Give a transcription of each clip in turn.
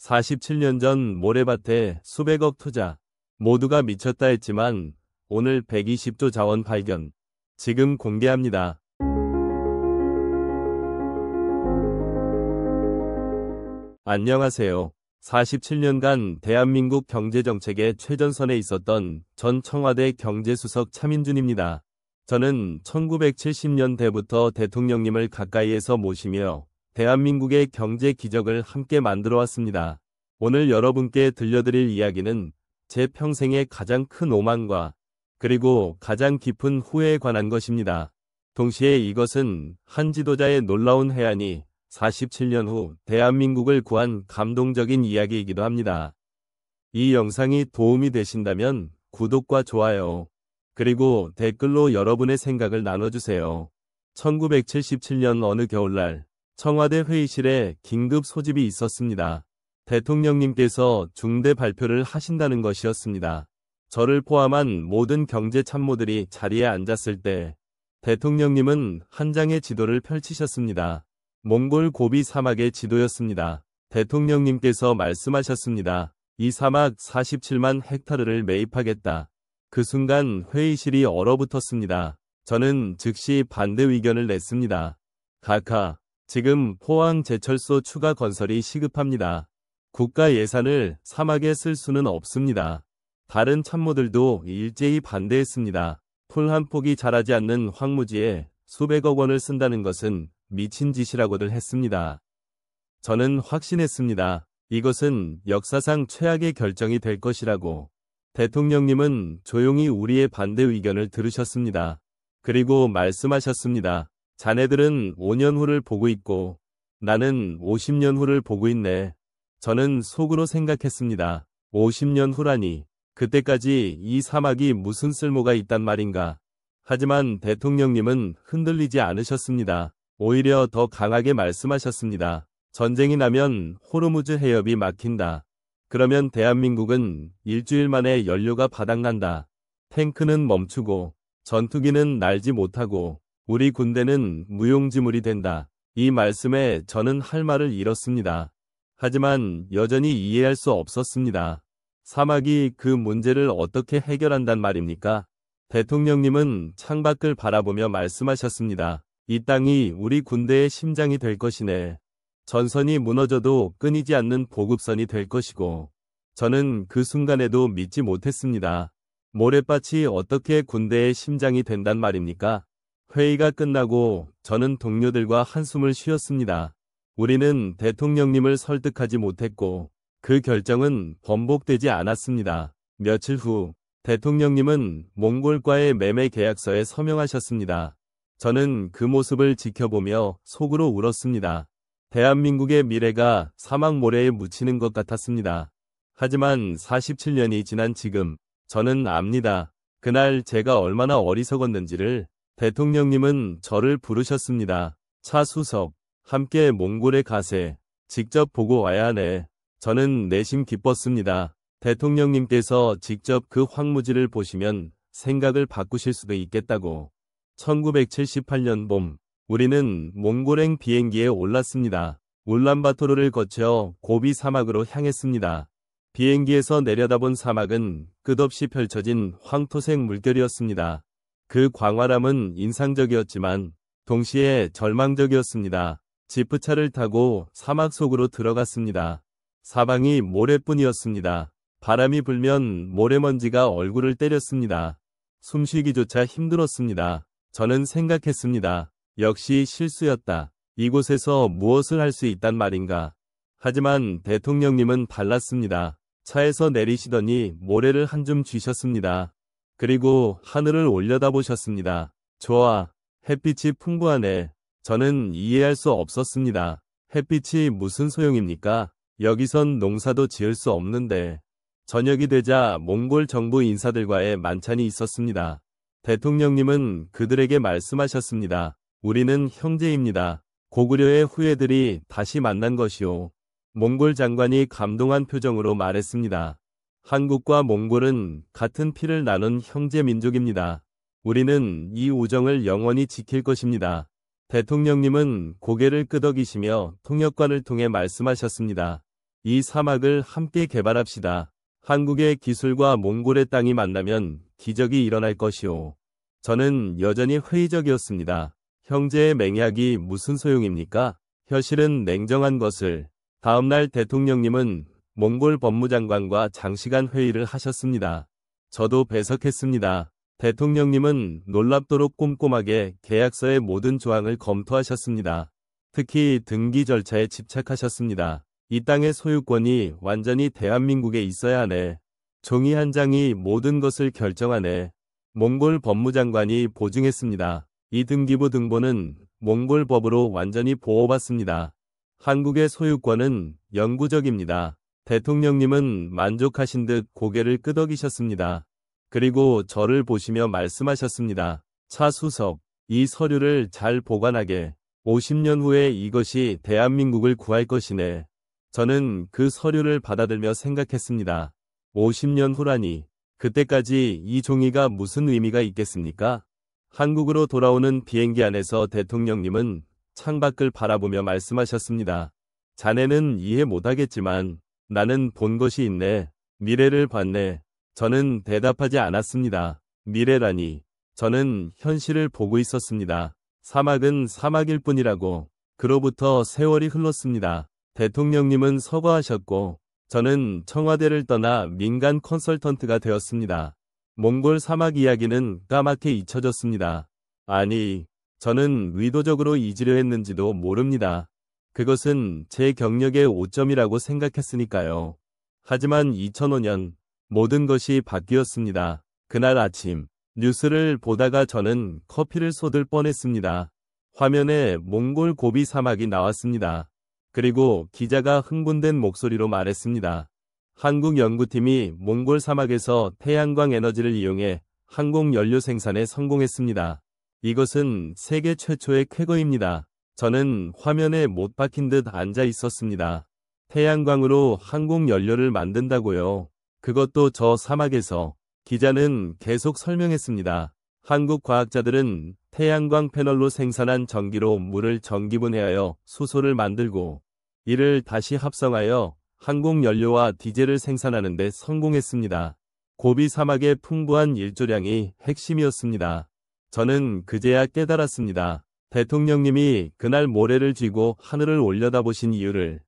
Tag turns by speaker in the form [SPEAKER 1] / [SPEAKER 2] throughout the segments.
[SPEAKER 1] 47년 전 모래밭에 수백억 투자. 모두가 미쳤다 했지만 오늘 120조 자원 발견. 지금 공개합니다. 안녕하세요. 47년간 대한민국 경제정책의 최전선에 있었던 전 청와대 경제수석 차민준입니다. 저는 1970년대부터 대통령님을 가까이에서 모시며 대한민국의 경제 기적을 함께 만들어 왔습니다. 오늘 여러분께 들려드릴 이야기는 제 평생의 가장 큰 오만과 그리고 가장 깊은 후회에 관한 것입니다. 동시에 이것은 한 지도자의 놀라운 해안이 47년 후 대한민국을 구한 감동적인 이야기이기도 합니다. 이 영상이 도움이 되신다면 구독과 좋아요, 그리고 댓글로 여러분의 생각을 나눠주세요. 1977년 어느 겨울날 청와대 회의실에 긴급 소집이 있었습니다. 대통령님께서 중대 발표를 하신다는 것이었습니다. 저를 포함한 모든 경제 참모들이 자리에 앉았을 때 대통령님은 한 장의 지도를 펼치셨습니다. 몽골 고비 사막의 지도였습니다. 대통령님께서 말씀하셨습니다. 이 사막 47만 헥타르를 매입하겠다. 그 순간 회의실이 얼어붙었습니다. 저는 즉시 반대 의견을 냈습니다. 카카, 지금 포항제철소 추가 건설이 시급합니다. 국가 예산을 사막에 쓸 수는 없습니다. 다른 참모들도 일제히 반대했습니다. 풀 한 폭이 자라지 않는 황무지에 수백억 원을 쓴다는 것은 미친 짓이라고들 했습니다. 저는 확신했습니다. 이것은 역사상 최악의 결정이 될 것이라고. 대통령님은 조용히 우리의 반대 의견을 들으셨습니다. 그리고 말씀하셨습니다. 자네들은 5년 후를 보고 있고 나는 50년 후를 보고 있네. 저는 속으로 생각했습니다. 50년 후라니. 그때까지 이 사막이 무슨 쓸모가 있단 말인가. 하지만 대통령님은 흔들리지 않으셨습니다. 오히려 더 강하게 말씀하셨습니다. 전쟁이 나면 호르무즈 해협이 막힌다. 그러면 대한민국은 일주일 만에 연료가 바닥난다. 탱크는 멈추고 전투기는 날지 못하고 우리 군대는 무용지물이 된다. 이 말씀에 저는 할 말을 잃었습니다. 하지만 여전히 이해할 수 없었습니다. 사막이 그 문제를 어떻게 해결한단 말입니까? 대통령님은 창밖을 바라보며 말씀하셨습니다. 이 땅이 우리 군대의 심장이 될 것이네. 전선이 무너져도 끊이지 않는 보급선이 될 것이고. 저는 그 순간에도 믿지 못했습니다. 모래밭이 어떻게 군대의 심장이 된단 말입니까? 회의가 끝나고 저는 동료들과 한숨을 쉬었습니다. 우리는 대통령님을 설득하지 못했고 그 결정은 번복되지 않았습니다. 며칠 후 대통령님은 몽골과의 매매 계약서에 서명하셨습니다. 저는 그 모습을 지켜보며 속으로 울었습니다. 대한민국의 미래가 사막 모래에 묻히는 것 같았습니다. 하지만 47년이 지난 지금 저는 압니다. 그날 제가 얼마나 어리석었는지를. 대통령님은 저를 부르셨습니다. 차 수석, 함께 몽골에 가세. 직접 보고 와야 하네. 저는 내심 기뻤습니다. 대통령님께서 직접 그 황무지를 보시면 생각을 바꾸실 수도 있겠다고. 1978년 봄, 우리는 몽골행 비행기에 올랐습니다. 울란바토르를 거쳐 고비 사막으로 향했습니다. 비행기에서 내려다본 사막은 끝없이 펼쳐진 황토색 물결이었습니다. 그 광활함은 인상적이었지만 동시에 절망적이었습니다. 지프차를 타고 사막 속으로 들어갔습니다. 사방이 모래뿐이었습니다. 바람이 불면 모래먼지가 얼굴을 때렸습니다. 숨쉬기조차 힘들었습니다. 저는 생각했습니다. 역시 실수였다. 이곳에서 무엇을 할 수 있단 말인가. 하지만 대통령님은 달랐습니다. 차에서 내리시더니 모래를 한 줌 쥐셨습니다. 그리고 하늘을 올려다보셨습니다. 좋아. 햇빛이 풍부하네. 저는 이해할 수 없었습니다. 햇빛이 무슨 소용입니까? 여기선 농사도 지을 수 없는데. 저녁이 되자 몽골 정부 인사들과의 만찬이 있었습니다. 대통령님은 그들에게 말씀하셨습니다. 우리는 형제입니다. 고구려의 후예들이 다시 만난 것이오. 몽골 장관이 감동한 표정으로 말했습니다. 한국과 몽골은 같은 피를 나눈 형제 민족입니다. 우리는 이 우정을 영원히 지킬 것입니다. 대통령님은 고개를 끄덕이시며 통역관을 통해 말씀하셨습니다. 이 사막을 함께 개발합시다. 한국의 기술과 몽골의 땅이 만나면 기적이 일어날 것이오. 저는 여전히 회의적이었습니다. 형제의 맹약이 무슨 소용입니까? 현실은 냉정한 것을. 다음날 대통령님은 몽골 법무장관과 장시간 회의를 하셨습니다. 저도 배석했습니다. 대통령님은 놀랍도록 꼼꼼하게 계약서의 모든 조항을 검토하셨습니다. 특히 등기 절차에 집착하셨습니다. 이 땅의 소유권이 완전히 대한민국에 있어야 하네. 종이 한 장이 모든 것을 결정하네. 몽골 법무장관이 보증했습니다. 이 등기부 등본은 몽골 법으로 완전히 보호받습니다. 한국의 소유권은 영구적입니다. 대통령님은 만족하신 듯 고개를 끄덕이셨습니다. 그리고 저를 보시며 말씀하셨습니다. 차 수석, 이 서류를 잘 보관하게. 50년 후에 이것이 대한민국을 구할 것이네. 저는 그 서류를 받아들며 생각했습니다. 50년 후라니. 그때까지 이 종이가 무슨 의미가 있겠습니까? 한국으로 돌아오는 비행기 안에서 대통령님은 창밖을 바라보며 말씀하셨습니다. 자네는 이해 못하겠지만 나는 본 것이 있네. 미래를 봤네. 저는 대답하지 않았습니다. 미래라니. 저는 현실을 보고 있었습니다. 사막은 사막일 뿐이라고. 그로부터 세월이 흘렀습니다. 대통령님은 서거하셨고 저는 청와대를 떠나 민간 컨설턴트가 되었습니다. 몽골 사막 이야기는 까맣게 잊혀졌습니다. 아니, 저는 의도적으로 잊으려 했는지도 모릅니다. 그것은 제 경력의 오점이라고 생각했으니까요. 하지만 2005년 모든 것이 바뀌었습니다. 그날 아침 뉴스를 보다가 저는 커피를 쏟을 뻔했습니다. 화면에 몽골 고비 사막이 나왔습니다. 그리고 기자가 흥분된 목소리로 말했습니다. 한국 연구팀이 몽골 사막에서 태양광 에너지를 이용해 항공 연료 생산에 성공했습니다. 이것은 세계 최초의 쾌거입니다. 저는 화면에 못 박힌 듯 앉아 있었습니다. 태양광으로 항공 연료를 만든다고요. 그것도 저 사막에서. 기자는 계속 설명했습니다. 한국 과학자들은 태양광 패널로 생산한 전기로 물을 전기분해하여 수소를 만들고 이를 다시 합성하여 항공 연료와 디젤을 생산하는 데 성공했습니다. 고비 사막의 풍부한 일조량이 핵심이었습니다. 저는 그제야 깨달았습니다. 대통령님이 그날 모래를 쥐고 하늘을 올려다보신 이유를,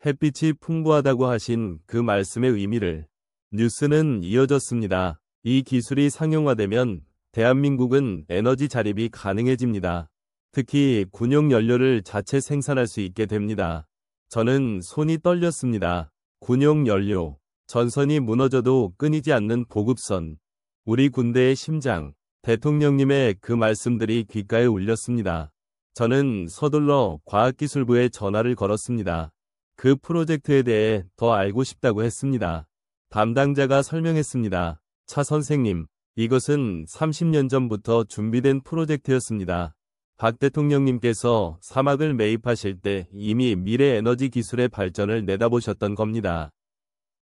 [SPEAKER 1] 햇빛이 풍부하다고 하신 그 말씀의 의미를. 뉴스는 이어졌습니다. 이 기술이 상용화되면 대한민국은 에너지 자립이 가능해집니다. 특히 군용 연료를 자체 생산할 수 있게 됩니다. 저는 손이 떨렸습니다. 군용 연료. 전선이 무너져도 끊이지 않는 보급선. 우리 군대의 심장. 대통령님의 그 말씀들이 귓가에 울렸습니다. 저는 서둘러 과학기술부에 전화를 걸었습니다. 그 프로젝트에 대해 더 알고 싶다고 했습니다. 담당자가 설명했습니다. 차 선생님, 이것은 30년 전부터 준비된 프로젝트였습니다. 박 대통령님께서 사막을 매입하실 때 이미 미래 에너지 기술의 발전을 내다보셨던 겁니다.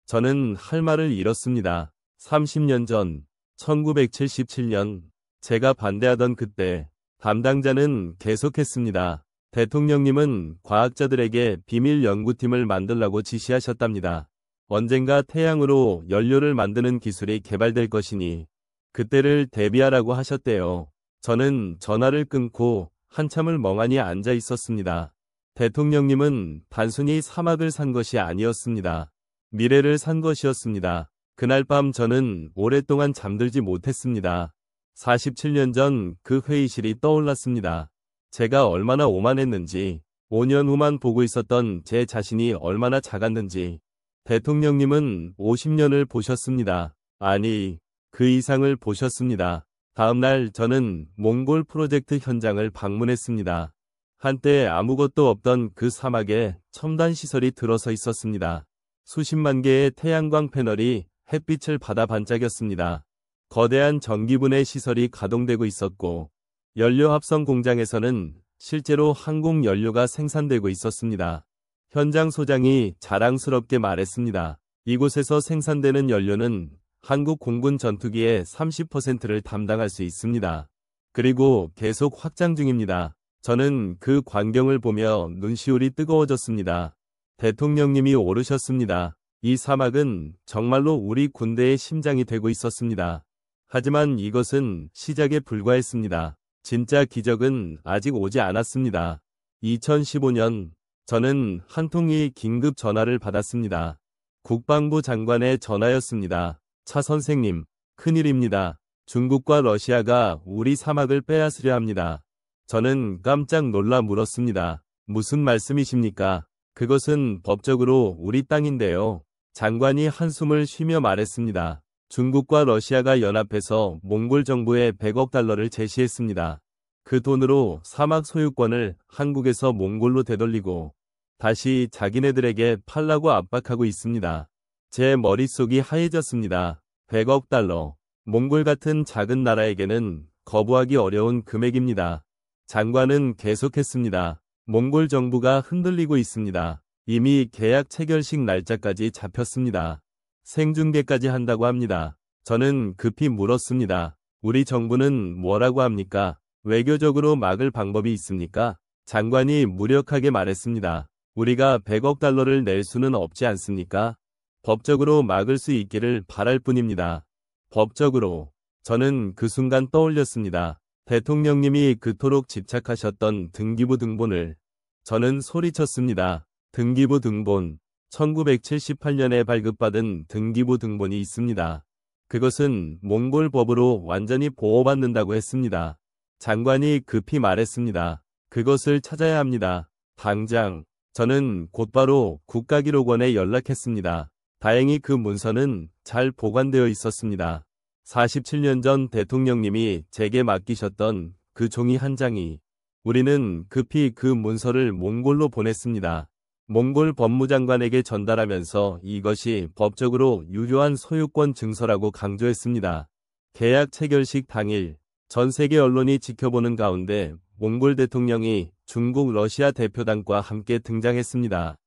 [SPEAKER 1] 저는 할 말을 잃었습니다. 30년 전, 1977년, 제가 반대하던 그때, 담당자는 계속했습니다. 대통령님은 과학자들에게 비밀 연구팀을 만들라고 지시하셨답니다. 언젠가 태양으로 연료를 만드는 기술이 개발될 것이니 그때를 대비하라고 하셨대요. 저는 전화를 끊고 한참을 멍하니 앉아 있었습니다. 대통령님은 단순히 사막을 산 것이 아니었습니다. 미래를 산 것이었습니다. 그날 밤 저는 오랫동안 잠들지 못했습니다. 47년 전 그 회의실이 떠올랐습니다. 제가 얼마나 오만했는지, 5년 후만 보고 있었던 제 자신이 얼마나 작았는지. 대통령님은 50년을 보셨습니다. 아니, 그 이상을 보셨습니다. 다음날 저는 몽골 프로젝트 현장을 방문했습니다. 한때 아무것도 없던 그 사막에 첨단 시설이 들어서 있었습니다. 수십만 개의 태양광 패널이 햇빛을 받아 반짝였습니다. 거대한 전기분해 시설이 가동되고 있었고, 연료 합성 공장에서는 실제로 항공 연료가 생산되고 있었습니다. 현장 소장이 자랑스럽게 말했습니다. 이곳에서 생산되는 연료는 한국 공군 전투기의 30%를 담당할 수 있습니다. 그리고 계속 확장 중입니다. 저는 그 광경을 보며 눈시울이 뜨거워졌습니다. 대통령님이 오르셨습니다. 이 사막은 정말로 우리 군대의 심장이 되고 있었습니다. 하지만 이것은 시작에 불과했습니다. 진짜 기적은 아직 오지 않았습니다. 2015년 저는 한 통의 긴급 전화를 받았습니다. 국방부 장관의 전화였습니다. 차 선생님, 큰일입니다. 중국과 러시아가 우리 사막을 빼앗으려 합니다. 저는 깜짝 놀라 물었습니다. 무슨 말씀이십니까? 그것은 법적으로 우리 땅인데요. 장관이 한숨을 쉬며 말했습니다. 중국과 러시아가 연합해서 몽골 정부에 100억 달러를 제시했습니다. 그 돈으로 사막 소유권을 한국에서 몽골로 되돌리고 다시 자기네들에게 팔라고 압박하고 있습니다. 제 머릿속이 하얘졌습니다. 100억 달러. 몽골 같은 작은 나라에게는 거부하기 어려운 금액입니다. 장관은 계속했습니다. 몽골 정부가 흔들리고 있습니다. 이미 계약 체결식 날짜까지 잡혔습니다. 생중계까지 한다고 합니다. 저는 급히 물었습니다. 우리 정부는 뭐라고 합니까? 외교적으로 막을 방법이 있습니까? 장관이 무력하게 말했습니다. 우리가 100억 달러를 낼 수는 없지 않습니까? 법적으로 막을 수 있기를 바랄 뿐입니다. 법적으로. 저는 그 순간 떠올렸습니다. 대통령님이 그토록 집착하셨던 등기부 등본을. 저는 소리쳤습니다. 등기부 등본. 1978년에 발급받은 등기부 등본이 있습니다. 그것은 몽골 법으로 완전히 보호받는다고 했습니다. 장관이 급히 말했습니다. 그것을 찾아야 합니다. 당장. 저는 곧바로 국가기록원에 연락했습니다. 다행히 그 문서는 잘 보관되어 있었습니다. 47년 전 대통령님이 제게 맡기셨던 그 종이 한 장이. 우리는 급히 그 문서를 몽골로 보냈습니다. 몽골 법무장관에게 전달하면서 이것이 법적으로 유효한 소유권 증서라고 강조했습니다. 계약 체결식 당일 전 세계 언론이 지켜보는 가운데 몽골 대통령이 중국 러시아 대표단과 함께 등장했습니다.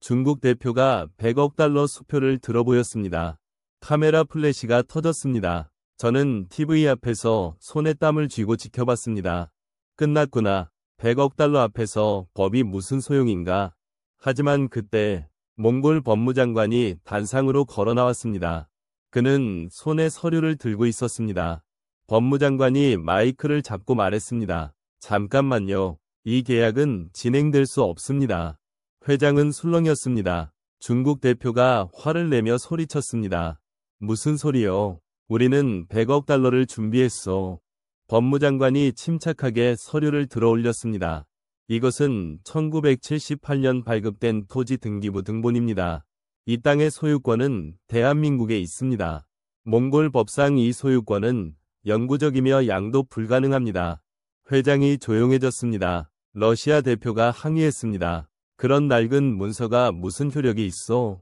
[SPEAKER 1] 중국 대표가 100억 달러 수표를 들어 보였습니다. 카메라 플래시가 터졌습니다. 저는 TV 앞에서 손에 땀을 쥐고 지켜봤습니다. 끝났구나. 100억 달러 앞에서 법이 무슨 소용인가. 하지만 그때 몽골 법무장관이 단상으로 걸어 나왔습니다. 그는 손에 서류를 들고 있었습니다. 법무장관이 마이크를 잡고 말했습니다. 잠깐만요. 이 계약은 진행될 수 없습니다. 회장은 술렁였습니다. 중국 대표가 화를 내며 소리쳤습니다. 무슨 소리요? 우리는 100억 달러를 준비했어. 법무장관이 침착하게 서류를 들어 올렸습니다. 이것은 1978년 발급된 토지 등기부 등본입니다. 이 땅의 소유권은 대한민국에 있습니다. 몽골 법상 이 소유권은 영구적이며 양도 불가능합니다. 회장이 조용해졌습니다. 러시아 대표가 항의했습니다. 그런 낡은 문서가 무슨 효력이 있어?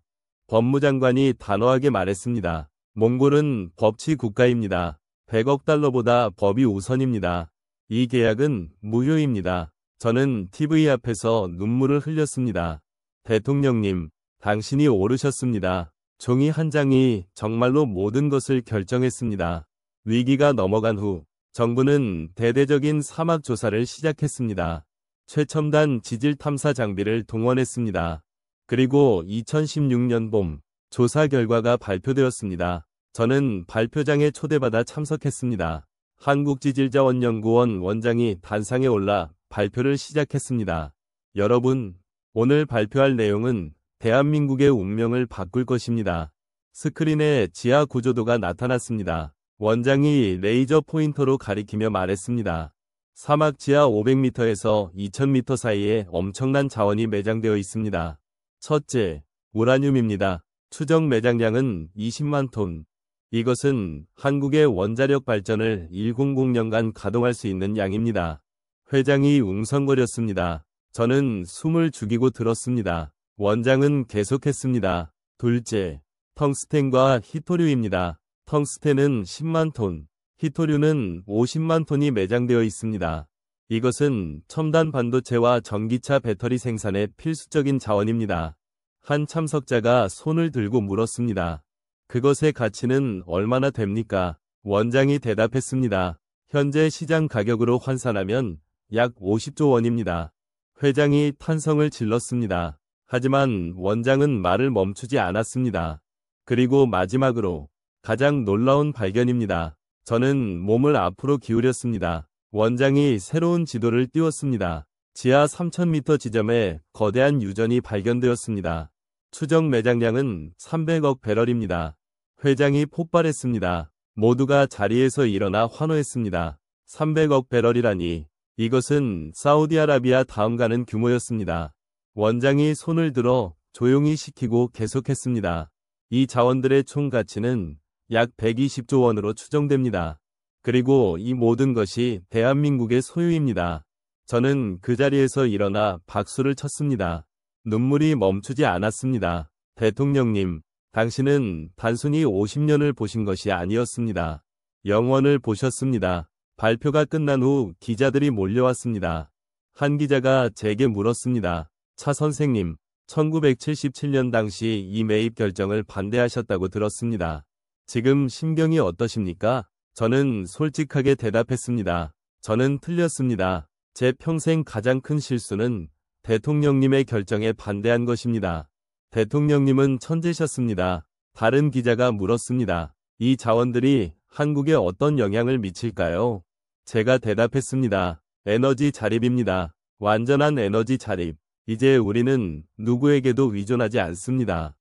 [SPEAKER 1] 법무장관이 단호하게 말했습니다. 몽골은 법치 국가입니다. 100억 달러보다 법이 우선입니다. 이 계약은 무효입니다. 저는 TV 앞에서 눈물을 흘렸습니다. 대통령님, 당신이 오르셨습니다. 종이 한 장이 정말로 모든 것을 결정했습니다. 위기가 넘어간 후 정부는 대대적인 사막 조사를 시작했습니다. 최첨단 지질 탐사 장비를 동원했습니다. 그리고 2016년 봄 조사 결과가 발표되었습니다. 저는 발표장에 초대받아 참석했습니다. 한국지질자원연구원 원장이 단상에 올라 발표를 시작했습니다. 여러분, 오늘 발표할 내용은 대한민국의 운명을 바꿀 것입니다. 스크린에 지하 구조도가 나타났습니다. 원장이 레이저 포인터로 가리키며 말했습니다. 사막 지하 500m에서 2000m 사이에 엄청난 자원이 매장되어 있습니다. 첫째, 우라늄입니다. 추정 매장량은 20만 톤. 이것은 한국의 원자력 발전을 100년간 가동할 수 있는 양입니다. 회장이 웅성거렸습니다. 저는 숨을 죽이고 들었습니다. 원장은 계속했습니다. 둘째, 텅스텐과 히토류입니다. 텅스텐은 10만 톤, 히토류는 50만 톤이 매장되어 있습니다. 이것은 첨단 반도체와 전기차 배터리 생산에 필수적인 자원입니다. 한 참석자가 손을 들고 물었습니다. 그것의 가치는 얼마나 됩니까? 원장이 대답했습니다. 현재 시장 가격으로 환산하면 약 50조 원입니다. 회장이 탄성을 질렀습니다. 하지만 원장은 말을 멈추지 않았습니다. 그리고 마지막으로 가장 놀라운 발견입니다. 저는 몸을 앞으로 기울였습니다. 원장이 새로운 지도를 띄웠습니다. 지하 3000m 지점에 거대한 유전이 발견되었습니다. 추정 매장량은 300억 배럴입니다. 회장이 폭발했습니다. 모두가 자리에서 일어나 환호했습니다. 300억 배럴이라니 이것은 사우디아라비아 다음 가는 규모였습니다. 원장이 손을 들어 조용히 시키고 계속했습니다. 이 자원들의 총 가치는 약 120조 원으로 추정됩니다. 그리고 이 모든 것이 대한민국의 소유입니다. 저는 그 자리에서 일어나 박수를 쳤습니다. 눈물이 멈추지 않았습니다. 대통령님, 당신은 단순히 50년을 보신 것이 아니었습니다. 영원을 보셨습니다. 발표가 끝난 후 기자들이 몰려왔습니다. 한 기자가 제게 물었습니다. 차 선생님, 1977년 당시 이 매입 결정을 반대하셨다고 들었습니다. 지금 심경이 어떠십니까? 저는 솔직하게 대답했습니다. 저는 틀렸습니다. 제 평생 가장 큰 실수는 대통령님의 결정에 반대한 것입니다. 대통령님은 천재셨습니다. 다른 기자가 물었습니다. 이 자원들이 한국에 어떤 영향을 미칠까요? 제가 대답했습니다. 에너지 자립입니다. 완전한 에너지 자립. 이제 우리는 누구에게도 의존하지 않습니다.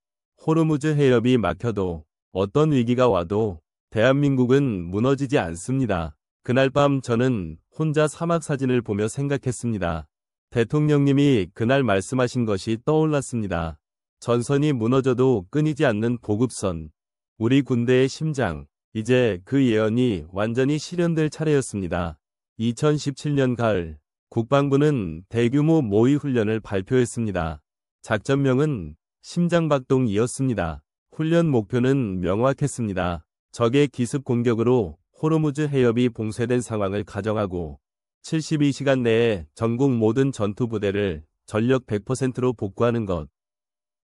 [SPEAKER 1] 호르무즈 해협이 막혀도 어떤 위기가 와도 대한민국은 무너지지 않습니다. 그날 밤 저는 혼자 사막 사진을 보며 생각했습니다. 대통령님이 그날 말씀하신 것이 떠올랐습니다. 전선이 무너져도 끊이지 않는 보급선. 우리 군대의 심장. 이제 그 예언이 완전히 실현될 차례였습니다. 2017년 가을, 국방부는 대규모 모의 훈련을 발표했습니다. 작전명은 심장박동이었습니다. 훈련 목표는 명확했습니다. 적의 기습 공격으로 호르무즈 해협이 봉쇄된 상황을 가정하고 72시간 내에 전국 모든 전투부대를 전력 100%로 복구하는 것.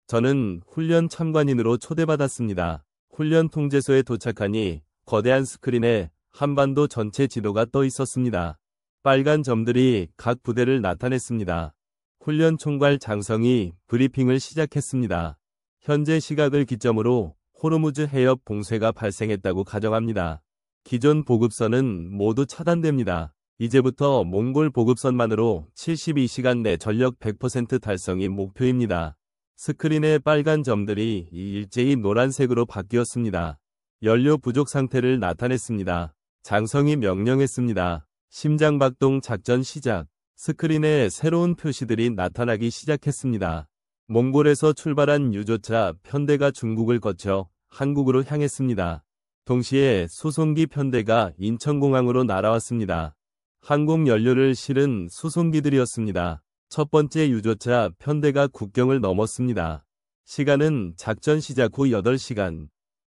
[SPEAKER 1] 저는 훈련 참관인으로 초대받았습니다. 훈련 통제소에 도착하니 거대한 스크린에 한반도 전체 지도가 떠 있었습니다. 빨간 점들이 각 부대를 나타냈습니다. 훈련 총괄 장성이 브리핑을 시작했습니다. 현재 시각을 기점으로 호르무즈 해협 봉쇄가 발생했다고 가정합니다. 기존 보급선은 모두 차단됩니다. 이제부터 몽골 보급선만으로 72시간 내 전력 100% 달성이 목표입니다. 스크린의 빨간 점들이 일제히 노란색으로 바뀌었습니다. 연료 부족 상태를 나타냈습니다. 장성이 명령했습니다. 심장박동 작전 시작. 스크린에 새로운 표시들이 나타나기 시작했습니다. 몽골에서 출발한 유조차 편대가 중국을 거쳐 한국으로 향했습니다. 동시에 수송기 편대가 인천공항으로 날아왔습니다. 항공 연료를 실은 수송기들이었습니다. 첫 번째 유조차 편대가 국경을 넘었습니다. 시간은 작전 시작 후 8시간.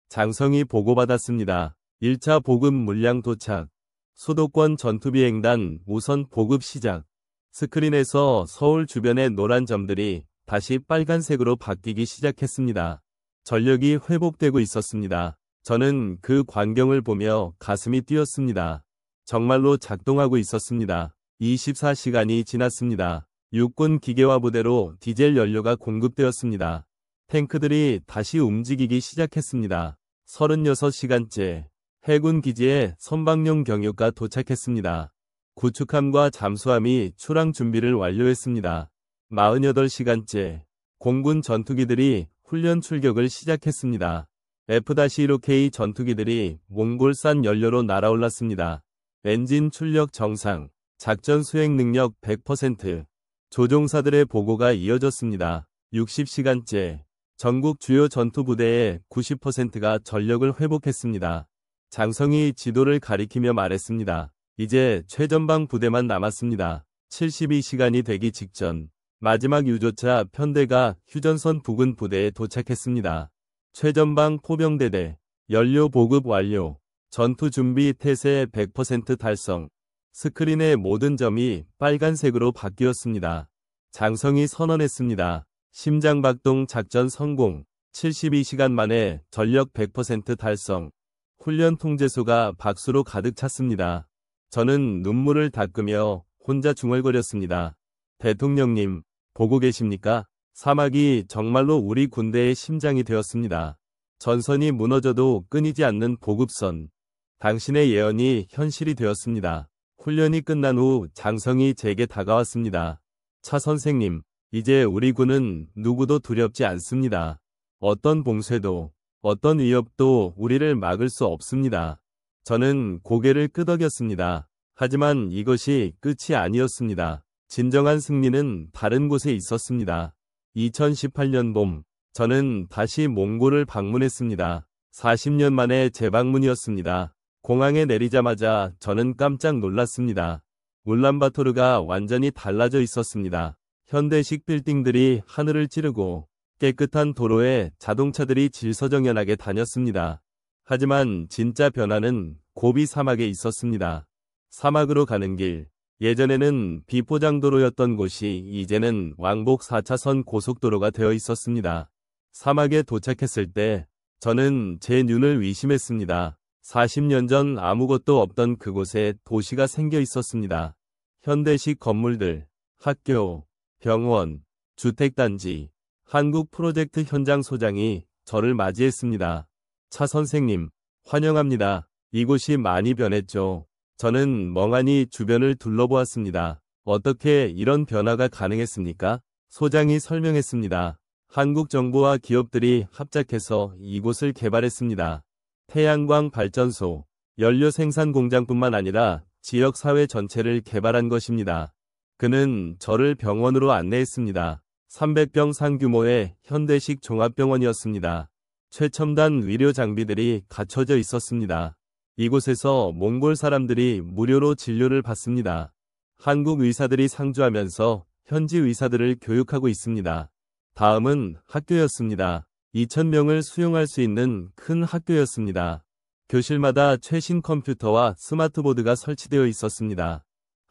[SPEAKER 1] 장성이 보고받았습니다. 1차 보급 물량 도착. 수도권 전투비행단 우선 보급 시작. 스크린에서 서울 주변의 노란 점들이 다시 빨간색으로 바뀌기 시작했습니다. 전력이 회복되고 있었습니다. 저는 그 광경을 보며 가슴이 뛰었습니다. 정말로 작동하고 있었습니다. 24시간이 지났습니다. 육군 기계화 부대로 디젤 연료가 공급되었습니다. 탱크들이 다시 움직이기 시작했습니다. 36시간째 해군 기지에 선박용 경유가 도착했습니다. 구축함과 잠수함이 출항 준비를 완료했습니다. 48시간째 공군 전투기들이 훈련 출격을 시작했습니다. F-15K 전투기들이 몽골산 연료로 날아올랐습니다. 엔진 출력 정상, 작전 수행 능력 100%, 조종사들의 보고가 이어졌습니다. 60시간째 전국 주요 전투부대의 90%가 전력을 회복했습니다. 장성이 지도를 가리키며 말했습니다. 이제 최전방 부대만 남았습니다. 72시간이 되기 직전 마지막 유조차 편대가 휴전선 부근 부대에 도착했습니다. 최전방 포병대대 연료 보급 완료. 전투 준비 태세 100% 달성. 스크린의 모든 점이 빨간색으로 바뀌었습니다. 장성이 선언했습니다. 심장박동 작전 성공. 72시간 만에 전력 100% 달성. 훈련 통제소가 박수로 가득 찼습니다. 저는 눈물을 닦으며 혼자 중얼거렸습니다. 대통령님, 보고 계십니까? 사막이 정말로 우리 군대의 심장이 되었습니다. 전선이 무너져도 끊이지 않는 보급선. 당신의 예언이 현실이 되었습니다. 훈련이 끝난 후 장성이 제게 다가왔습니다. 차 선생님, 이제 우리 군은 누구도 두렵지 않습니다. 어떤 봉쇄도, 어떤 위협도 우리를 막을 수 없습니다. 저는 고개를 끄덕였습니다. 하지만 이것이 끝이 아니었습니다. 진정한 승리는 다른 곳에 있었습니다. 2018년 봄, 저는 다시 몽골을 방문했습니다. 40년 만에 재방문이었습니다. 공항에 내리자마자 저는 깜짝 놀랐습니다. 울란바토르가 완전히 달라져 있었습니다. 현대식 빌딩들이 하늘을 찌르고 깨끗한 도로에 자동차들이 질서정연하게 다녔습니다. 하지만 진짜 변화는 고비 사막에 있었습니다. 사막으로 가는 길. 예전에는 비포장도로였던 곳이 이제는 왕복 4차선 고속도로가 되어 있었습니다. 사막에 도착했을 때 저는 제 눈을 의심했습니다. 40년 전 아무것도 없던 그곳에 도시가 생겨 있었습니다. 현대식 건물들, 학교, 병원, 주택단지, 한국 프로젝트 현장 소장이 저를 맞이했습니다. 차 선생님, 환영합니다. 이곳이 많이 변했죠. 저는 멍하니 주변을 둘러보았습니다. 어떻게 이런 변화가 가능했습니까? 소장이 설명했습니다. 한국 정부와 기업들이 합작해서 이곳을 개발했습니다. 태양광 발전소, 연료 생산 공장뿐만 아니라 지역 사회 전체를 개발한 것입니다. 그는 저를 병원으로 안내했습니다. 300병 상규모의 현대식 종합병원이었습니다. 최첨단 의료 장비들이 갖춰져 있었습니다. 이곳에서 몽골 사람들이 무료로 진료를 받습니다. 한국 의사들이 상주하면서 현지 의사들을 교육하고 있습니다. 다음은 학교였습니다. 2,000명을 수용할 수 있는 큰 학교였습니다. 교실마다 최신 컴퓨터와 스마트보드가 설치되어 있었습니다.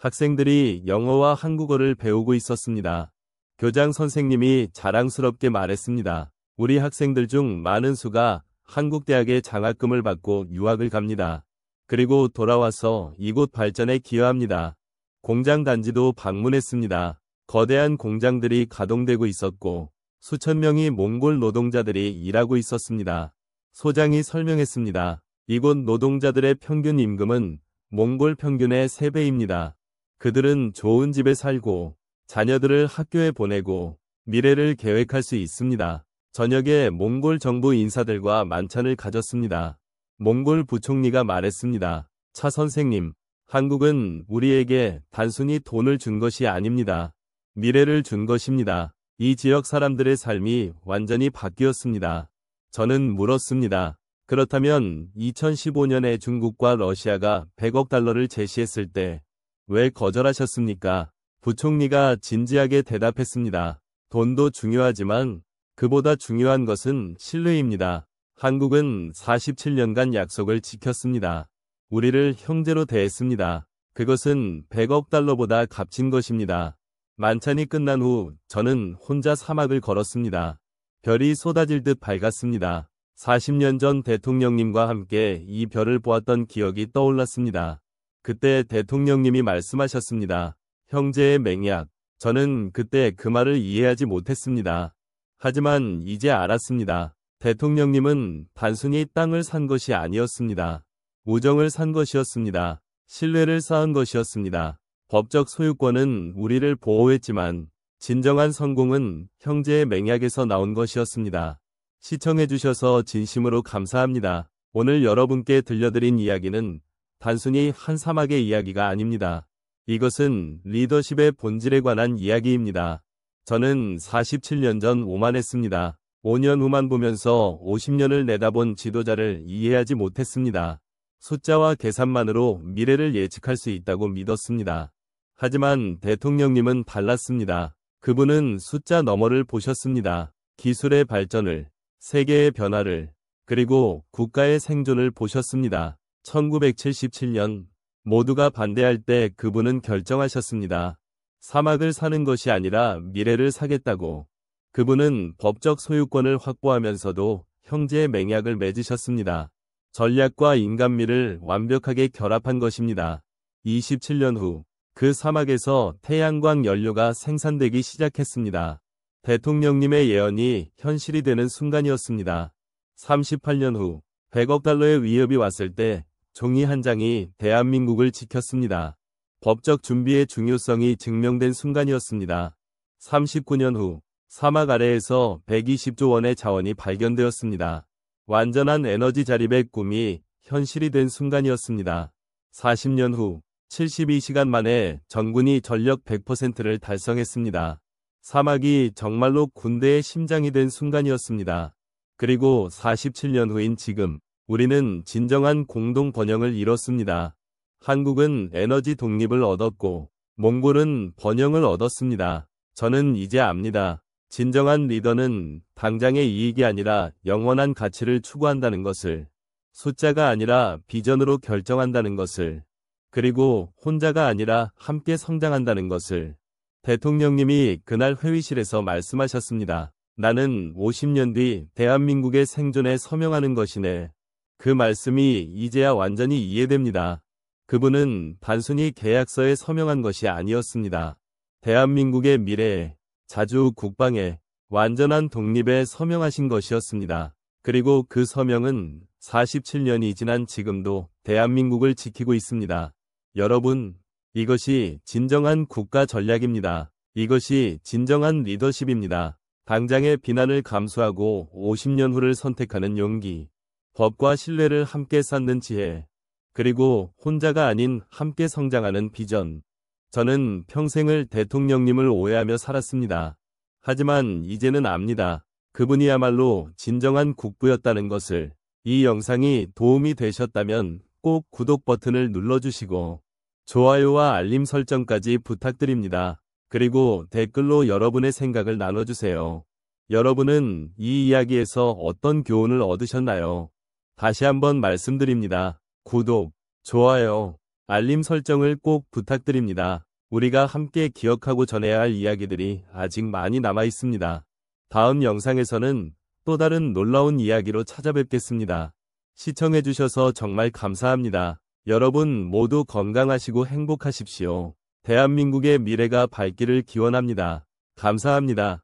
[SPEAKER 1] 학생들이 영어와 한국어를 배우고 있었습니다. 교장 선생님이 자랑스럽게 말했습니다. 우리 학생들 중 많은 수가 한국 대학의 장학금을 받고 유학을 갑니다. 그리고 돌아와서 이곳 발전에 기여합니다. 공장 단지도 방문했습니다. 거대한 공장들이 가동되고 있었고 수천 명의 몽골 노동자들이 일하고 있었습니다. 소장이 설명했습니다. 이곳 노동자들의 평균 임금은 몽골 평균의 3배입니다. 그들은 좋은 집에 살고 자녀들을 학교에 보내고 미래를 계획할 수 있습니다. 저녁에 몽골 정부 인사들과 만찬을 가졌습니다. 몽골 부총리가 말했습니다. 차 선생님, 한국은 우리에게 단순히 돈을 준 것이 아닙니다. 미래를 준 것입니다. 이 지역 사람들의 삶이 완전히 바뀌었습니다. 저는 물었습니다. 그렇다면 2015년에 중국과 러시아가 100억 달러를 제시했을 때 왜 거절하셨습니까? 부총리가 진지하게 대답했습니다. 돈도 중요하지만 그보다 중요한 것은 신뢰입니다. 한국은 47년간 약속을 지켰습니다. 우리를 형제로 대했습니다. 그것은 100억 달러보다 값진 것입니다. 만찬이 끝난 후 저는 혼자 사막을 걸었습니다. 별이 쏟아질 듯 밝았습니다. 40년 전 대통령님과 함께 이 별을 보았던 기억이 떠올랐습니다. 그때 대통령님이 말씀하셨습니다. 형제의 맹약. 저는 그때 그 말을 이해하지 못했습니다. 하지만 이제 알았습니다. 대통령님은 단순히 땅을 산 것이 아니었습니다. 우정을 산 것이었습니다. 신뢰를 쌓은 것이었습니다. 법적 소유권은 우리를 보호했지만 진정한 성공은 형제의 맹약에서 나온 것이었습니다. 시청해주셔서 진심으로 감사합니다. 오늘 여러분께 들려드린 이야기는 단순히 한 사막의 이야기가 아닙니다. 이것은 리더십의 본질에 관한 이야기입니다. 저는 47년 전 오만했습니다. 5년 후만 보면서 50년을 내다본 지도자를 이해하지 못했습니다. 숫자와 계산만으로 미래를 예측할 수 있다고 믿었습니다. 하지만 대통령님은 달랐습니다. 그분은 숫자 너머를 보셨습니다. 기술의 발전을, 세계의 변화를, 그리고 국가의 생존을 보셨습니다. 1977년 모두가 반대할 때 그분은 결정하셨습니다. 사막을 사는 것이 아니라 미래를 사겠다고. 그분은 법적 소유권을 확보하면서도 형제의 맹약을 맺으셨습니다. 전략과 인간미를 완벽하게 결합한 것입니다. 27년 후 그 사막에서 태양광 연료가 생산되기 시작했습니다. 대통령님의 예언이 현실이 되는 순간이었습니다. 38년 후 100억 달러의 위협이 왔을 때 종이 한 장이 대한민국을 지켰습니다. 법적 준비의 중요성이 증명된 순간이었습니다. 39년 후 사막 아래에서 120조 원의 자원이 발견되었습니다. 완전한 에너지 자립의 꿈이 현실이 된 순간이었습니다. 40년 후 72시간 만에 전군이 전력 100%를 달성했습니다. 사막이 정말로 군대의 심장이 된 순간이었습니다. 그리고 47년 후인 지금 우리는 진정한 공동 번영을 이뤘습니다. 한국은 에너지 독립을 얻었고 몽골은 번영을 얻었습니다. 저는 이제 압니다. 진정한 리더는 당장의 이익이 아니라 영원한 가치를 추구한다는 것을, 숫자가 아니라 비전으로 결정한다는 것을, 그리고 혼자가 아니라 함께 성장한다는 것을. 대통령님이 그날 회의실에서 말씀하셨습니다. 나는 50년 뒤 대한민국의 생존에 서명하는 것이네. 그 말씀이 이제야 완전히 이해됩니다. 그분은 단순히 계약서에 서명한 것이 아니었습니다. 대한민국의 미래에, 자주 국방에, 완전한 독립에 서명하신 것이었습니다. 그리고 그 서명은 47년이 지난 지금도 대한민국을 지키고 있습니다. 여러분, 이것이 진정한 국가 전략입니다. 이것이 진정한 리더십입니다. 당장의 비난을 감수하고 50년 후를 선택하는 용기, 법과 신뢰를 함께 쌓는 지혜, 그리고 혼자가 아닌 함께 성장하는 비전. 저는 평생을 대통령님을 오해하며 살았습니다. 하지만 이제는 압니다. 그분이야말로 진정한 국부였다는 것을. 이 영상이 도움이 되셨다면 꼭 구독 버튼을 눌러주시고 좋아요와 알림 설정까지 부탁드립니다. 그리고 댓글로 여러분의 생각을 나눠주세요. 여러분은 이 이야기에서 어떤 교훈을 얻으셨나요? 다시 한번 말씀드립니다. 구독, 좋아요, 알림 설정을 꼭 부탁드립니다. 우리가 함께 기억하고 전해야 할 이야기들이 아직 많이 남아 있습니다. 다음 영상에서는 또 다른 놀라운 이야기로 찾아뵙겠습니다. 시청해주셔서 정말 감사합니다. 여러분 모두 건강하시고 행복하십시오. 대한민국의 미래가 밝기를 기원합니다. 감사합니다.